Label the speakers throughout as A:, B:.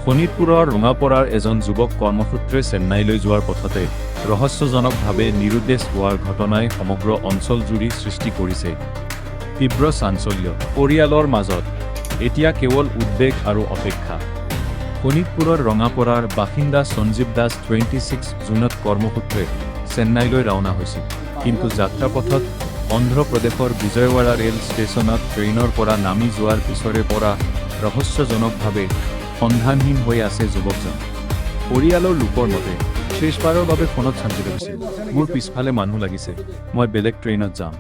A: শোণিতপুৰৰ ৰঙাপৰাৰ এজন যুৱক কৰ্মসূত্ৰে চেন্নাইলৈ যোৱাৰ পথতে ৰহস্যজনকভাৱে নিৰুদ্দেশ হোৱাৰ ঘটনাই সমগ্ৰ অঞ্চলজুৰি সৃষ্টি কৰিছে তীব্ৰ চাঞ্চল্য। পৰিয়ালৰ মাজত এতিয়া কেৱল উদ্বেগ আৰু অপেক্ষা। শোণিতপুৰৰ ৰঙাপৰাৰ বাসিন্দা সঞ্জীৱ দাস 26 জুনত কৰ্মসূত্ৰে চেন্নাইলৈ ৰাওনা হৈছিল। কিন্তু যাত্ৰাপথত অন্ধ্ৰপ্ৰদেশৰ বিজয়ৱাড়া ৰেল ষ্টেচনত ট্ৰেইনৰ পৰা নামি যোৱাৰ পিছৰে পৰা ৰহস্যজনকভাৱে সন্ধানহীন হৈ আছে যুৱকজন। পৰিয়ালৰ লোকৰ মতে শেষবাৰৰ বাবে ফোনত শান্তি লৈছিল, মোৰ পিছফালে মানুহ লাগিছে, মই বেলেগ ট্ৰেইনত যাম।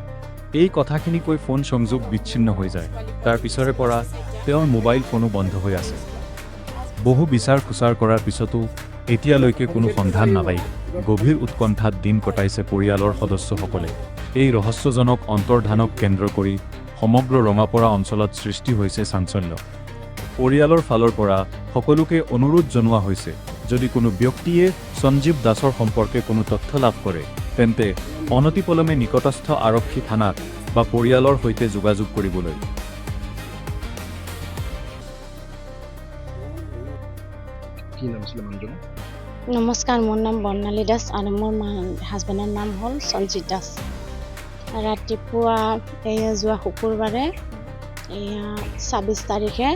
A: এই কথাখিনি কৈ ফোন সংযোগ বিচ্ছিন্ন হৈ যায়। তাৰ পিছৰে পৰা তেওঁৰ মোবাইল ফোনো বন্ধ হৈ আছে। বহু বিচাৰ খোচাৰ কৰাৰ পিছতো এতিয়ালৈকে কোনো সন্ধান নাপাই গভীৰ উৎকণ্ঠাত দিন কটাইছে পৰিয়ালৰ সদস্যসকলে। এই ৰহস্যজনক অন্তৰ্ধানক কেন্দ্ৰ কৰি সমগ্ৰ ৰঙাপৰা অঞ্চলত সৃষ্টি হৈছে চাঞ্চল্য। পৰিয়ালৰ ফালৰ পৰা সকলোকে অনুৰোধ জনোৱা হৈছে, যদি কোনো ব্যক্তিয়ে সঞ্জীৱ দাসৰ সম্পৰ্কে কোনো তথ্য লাভ কৰে তেন্তে অনতিপলমে নিকটস্থ আৰক্ষী থানাত বা পৰিয়ালৰ সৈতে যোগাযোগ কৰিবলৈ।
B: নমস্কাৰ, মোৰ নাম বৰ্ণালী দাস আৰু মোৰ হাজবেণ্ডৰ নাম হ'ল সঞ্জিত দাস। ৰাতিপুৱা যোৱা শুকুৰবাৰে 26 তাৰিখে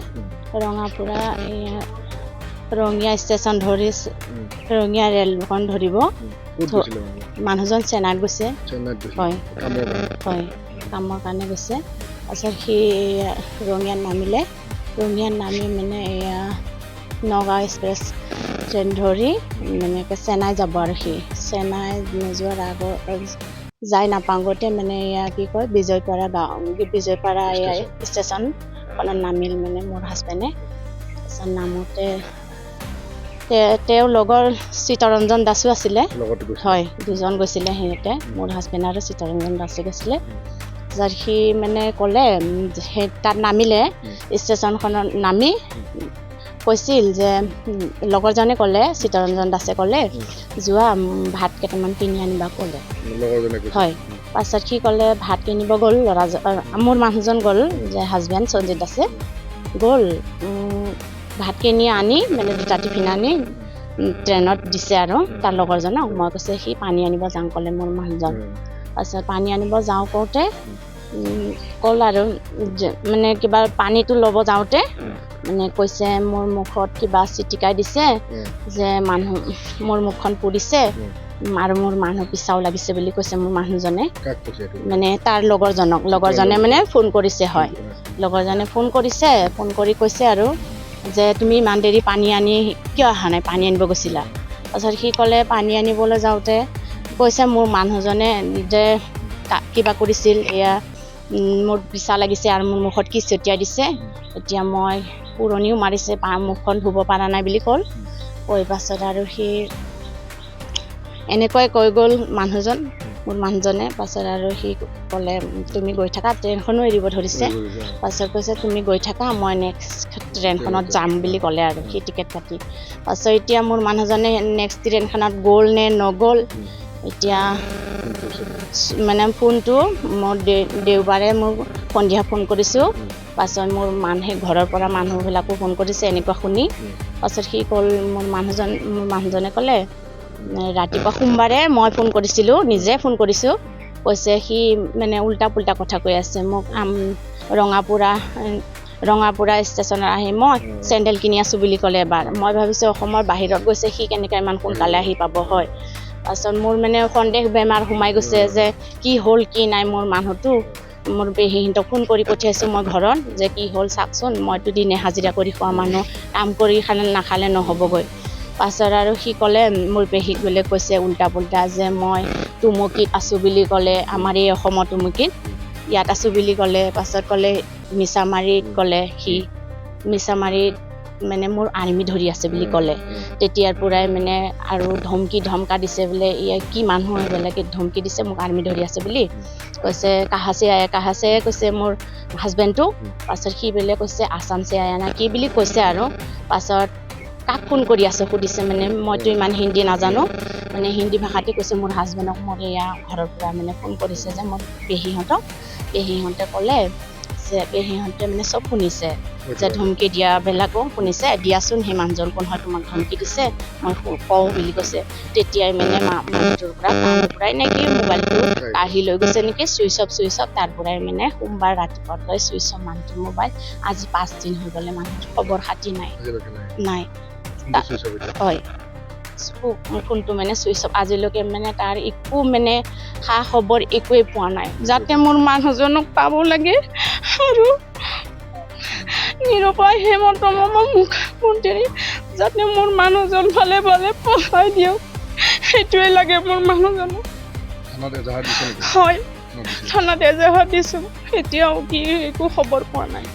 B: ৰঙাপুৰা ৰঙিয়া ষ্টেচন ধৰি ৰঙিয়া ৰেলখন ধৰিব মানুহজন চেন্নাইত গৈছে। হয় হয়, কামৰ কাৰণে গৈছে। তাৰপিছত সি ৰঙিয়াত নামিলে। ৰঙিয়াত নামি মানে নগাঁও এক্সপ্ৰেছ ট্ৰেইন ধৰি মানে চেন্নাই যাব আৰু সি চেন্নাই নোযোৱাৰ আগত যাই নাপাওঁগতে মানে কি কয় বিজয়পাৰা ষ্টেচনখনত নামিল মানে মোৰ হাজবেণ্ডে। তাৰপিছত নামোতে তেওঁৰ লগৰ চিত্তৰঞ্জন দাসো আছিলে। হয়, দুজন গৈছিলে সিহঁতে, মোৰ হাজবেণ্ড আৰু চিত্তৰঞ্জন দাসে গৈছিলে। তাৰপিছত সি মানে ক'লে সেই তাত নামিলে ষ্টেচনখনত নামি কৈছিল যে লগৰজনে ক'লে, চিত্তৰঞ্জন দাসে ক'লে যোৱা ভাত কেইটামান কিনি আনিবা ক'লে। হয়, পাছত সি ক'লে ভাত কিনিব গ'ল। মোৰ মানুহজন গ'ল, যে হাজবেণ্ড সঞ্জিত দাসে গ'ল, ভাত কিনি আনি মানে 2টা টিফিন আনি ট্ৰেইনত দিছে আৰু তাৰ লগৰজনক। মই কৈছে সি পানী আনিব যাওঁ ক'লে মোৰ মানুহজন। তাৰপিছত পানী আনিব যাওঁ কওঁতে ক'ল আৰু মানে কিবা পানীটো ল'ব যাওঁতে মানে কৈছে মোৰ মুখত কিবা চিটিকাই দিছে যে মোৰ মুখখন পুৰিছে আৰু মোৰ মানুহ পিছাও লাগিছে বুলি কৈছে মোৰ মানুহজনে। মানে তাৰ লগৰজনে মানে ফোন কৰিছে। হয়, লগৰজনে ফোন কৰি কৈছে আৰু যে তুমি ইমান দেৰি পানী আনি কিয় অহা নাই, পানী আনিব গৈছিলা। তাৰপিছত সি ক'লে পানী আনিবলৈ যাওঁতে কৈছে মোৰ মানুহজনে যে কিবা কৰিছিল, মোৰ পিছা লাগিছে আৰু মোৰ মুখত কি ছটিয়াই দিছে, এতিয়া মই পুৰণিও মাৰিছে, মুখখন ধুব পৰা নাই বুলি ক'ল। কৈ পাছত আৰু সি এনেকৈ কৈ গ'ল মোৰ মানুহজনে। পাছত আৰু সি ক'লে তুমি গৈ থাকা, ট্ৰেইনখনো এৰিব ধৰিছে। পাছত কৈছে তুমি গৈ থাকা, মই নেক্সট ট্ৰেইনখনত যাম বুলি ক'লে আৰু সি টিকেট কাটি। পাছত এতিয়া মোৰ মানুহজনে নেক্সট ট্ৰেইনখনত গ'ল নে নগ'ল, এতিয়া মানে ফোনটো মোৰ দেওবাৰে মোক সন্ধিয়া ফোন কৰিছোঁ। পাছত মোৰ ঘৰৰ পৰা মানুহবিলাকো ফোন কৰিছে এনেকুৱা শুনি। পাছত সি ক'ল মোৰ মানুহজনে ক'লে ৰাতিপুৱা সোমবাৰে মই ফোন কৰিছিলোঁ, নিজে ফোন কৰিছোঁ। কৈছে সি মানে উল্টা পুল্টা কথা কৈ আছে মোক। ৰঙাপুৰা ষ্টেচনত আহি মই চেণ্ডেল কিনি আছোঁ বুলি ক'লে এবাৰ। মই ভাবিছোঁ অসমৰ বাহিৰত গৈছে, সি কেনেকৈ ইমান সোনকালে আহি পাব। হয়, পাছত মোৰ মানে সন্দেহ বেমাৰ সোমাই গৈছে যে কি হ'ল কি নাই। মোৰ মানুহটো মোৰ পেহীহঁতক ফোন কৰি পঠিয়াইছোঁ মই ঘৰত যে কি হ'ল চাওকচোন, মইতো দিনে হাজিৰা কৰি খোৱা মানুহ, কাম কৰি নাখালে নহ'বগৈ। পাছত আৰু সি ক'লে মোৰ পেহীক বোলে কৈছে উল্টা পুল্টা যে মই টুমুকিত আছোঁ বুলি ক'লে, আমাৰ এই অসমৰ টুমুকিত ইয়াত আছোঁ বুলি ক'লে। পাছত ক'লে মিছামাৰীত ক'লে সি মিছামাৰীত মানে মোৰ আৰ্মি ধৰি আছে বুলি ক'লে। তেতিয়াৰ পৰাই মানে আৰু ধমকা দিছে বোলে, কি মানুহ বেলেগে ধমকি দিছে মোক আৰ্মি ধৰি আছে বুলি কৈছে। কাহাছে কৈছে মোৰ হাজবেণ্ডটো। পাছত সি বোলে কৈছে আছাম চে আয়া না কি বুলি কৈছে আৰু। পাছত কাক ফোন কৰি আছে সুধিছে, মানে মইতো ইমান হিন্দী নাজানো, মানে হিন্দী ভাষাতে কৈছে মোৰ হাজবেণ্ডক মোৰ ঘৰৰ পৰা মানে ফোন কৰিছে যে মোৰ পেহীহঁতে ক'লে যে পেহীহঁতে মানে চব শুনিছে যে ধমকি দিয়াবিলাকো শুনিছে দিয়াচোন সেই মানুহজন কোন হয় তোমাক ধমকি দিছে মই কওঁ বুলি কৈছে তেতিয়াই মানে মানুহটোৰ পৰা তাৰ পৰাই নেকি মোবাইলটো কাঢ়ি লৈ গৈছে নেকি চুইচ অফ তাৰ পৰাই মানে সোমবাৰ ৰাতিপুৱা লৈ চুইচ অফ মানুহটোৰ মোবাইল আজি 5 দিন হৈ গ'লে মানুহটোৰ খবৰ খাতি নাই হয় ফোনটো মানে চুইচ অফ আজিলৈকে মানে তাৰ একো মানে খা খবৰ একোৱেই পোৱা নাই যাতে মোৰ মানুহজনক পাব লাগে আৰু নিৰুপায় হেমন্ত মামা মুখ্যমন্ত্ৰী যাতে মোৰ মানুহজন ভালে পঢ়াই দিয়ক সেইটোৱে লাগে মোৰ মানুহজনক হয় থানাত এজাহাৰ দিছোঁ এতিয়াও কি একো খবৰ পোৱা নাই